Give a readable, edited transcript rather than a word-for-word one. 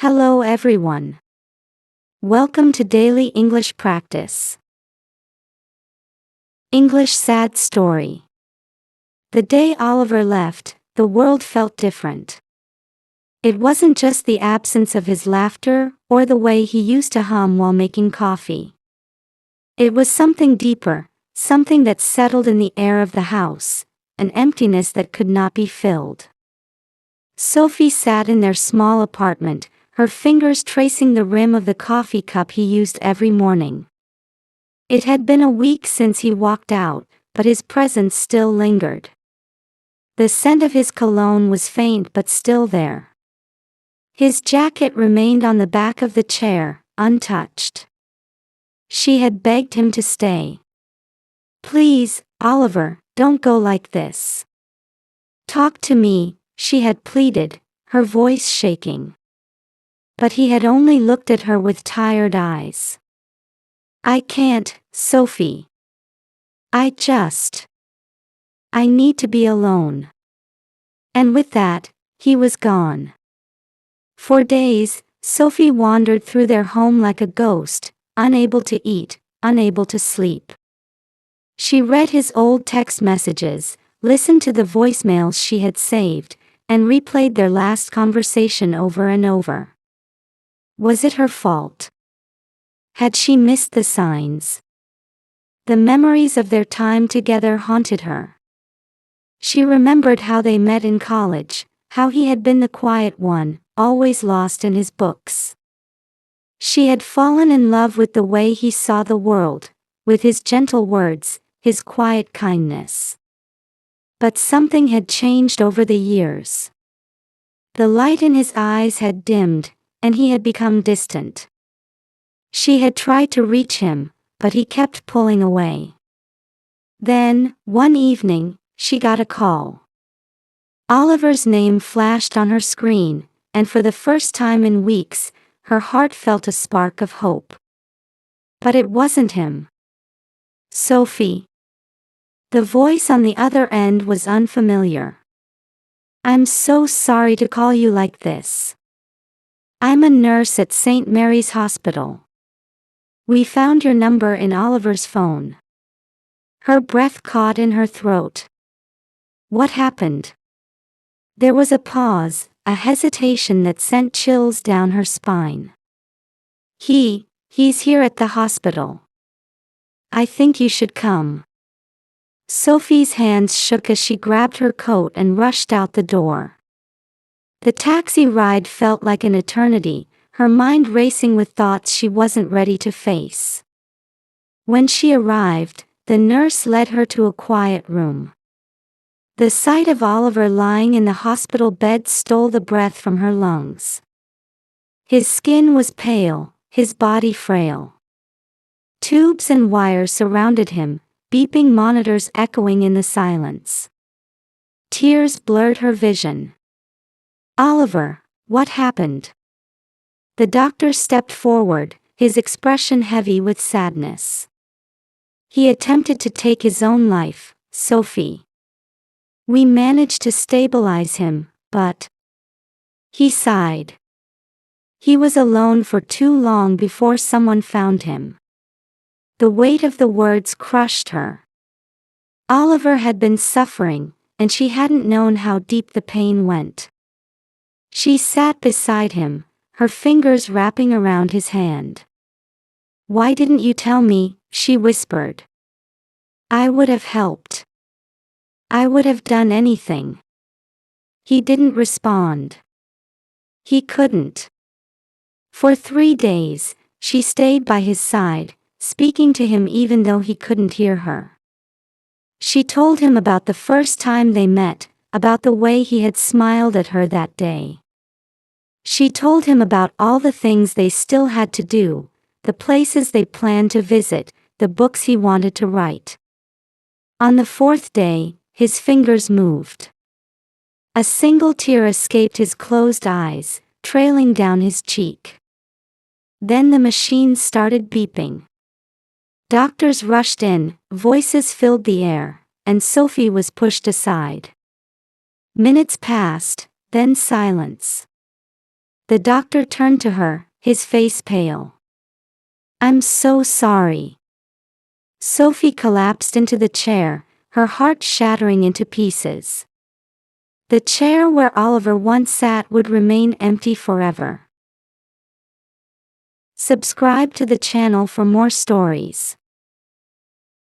Hello everyone. Welcome to Daily English Practice. English Sad Story. The day Oliver left, the world felt different. It wasn't just the absence of his laughter or the way he used to hum while making coffee. It was something deeper, something that settled in the air of the house, an emptiness that could not be filled. Sophie sat in their small apartment, her fingers tracing the rim of the coffee cup he used every morning. It had been a week since he walked out, but his presence still lingered. The scent of his cologne was faint but still there. His jacket remained on the back of the chair, untouched. She had begged him to stay. "Please, Oliver, don't go like this. Talk to me," she had pleaded, her voice shaking. But he had only looked at her with tired eyes. "I can't, Sophie. I need to be alone." And with that, he was gone. For days, Sophie wandered through their home like a ghost, unable to eat, unable to sleep. She read his old text messages, listened to the voicemails she had saved, and replayed their last conversation over and over. Was it her fault? Had she missed the signs? The memories of their time together haunted her. She remembered how they met in college, how he had been the quiet one, always lost in his books. She had fallen in love with the way he saw the world, with his gentle words, his quiet kindness. But something had changed over the years. The light in his eyes had dimmed, and he had become distant. She had tried to reach him, but he kept pulling away. Then, one evening, she got a call. Oliver's name flashed on her screen, and for the first time in weeks, her heart felt a spark of hope. But it wasn't him. "Sophie." The voice on the other end was unfamiliar. "I'm so sorry to call you like this. I'm a nurse at St. Mary's Hospital. We found your number in Oliver's phone." Her breath caught in her throat. What happened? There was a pause, a hesitation that sent chills down her spine. He's here at the hospital. I think you should come." Sophie's hands shook as she grabbed her coat and rushed out the door. The taxi ride felt like an eternity, her mind racing with thoughts she wasn't ready to face. When she arrived, the nurse led her to a quiet room. The sight of Oliver lying in the hospital bed stole the breath from her lungs. His skin was pale, his body frail. Tubes and wires surrounded him, beeping monitors echoing in the silence. Tears blurred her vision. "Oliver, what happened?" The doctor stepped forward, his expression heavy with sadness. "He attempted to take his own life, Sophie. We managed to stabilize him, but..." He sighed. He was alone for too long before someone found him. The weight of the words crushed her. Oliver had been suffering, and she hadn't known how deep the pain went. She sat beside him, her fingers wrapping around his hand. "Why didn't you tell me?" she whispered. "I would have helped. I would have done anything." He didn't respond. He couldn't. For 3 days, she stayed by his side, speaking to him even though he couldn't hear her. She told him about the first time they met, about the way he had smiled at her that day. She told him about all the things they still had to do, the places they planned to visit, the books he wanted to write. On the 4th day, his fingers moved. A single tear escaped his closed eyes, trailing down his cheek. Then the machines started beeping. Doctors rushed in, voices filled the air, and Sophie was pushed aside. Minutes passed, then silence. The doctor turned to her, his face pale. "I'm so sorry." Sophie collapsed into the chair, her heart shattering into pieces. The chair where Oliver once sat would remain empty forever. Subscribe to the channel for more stories.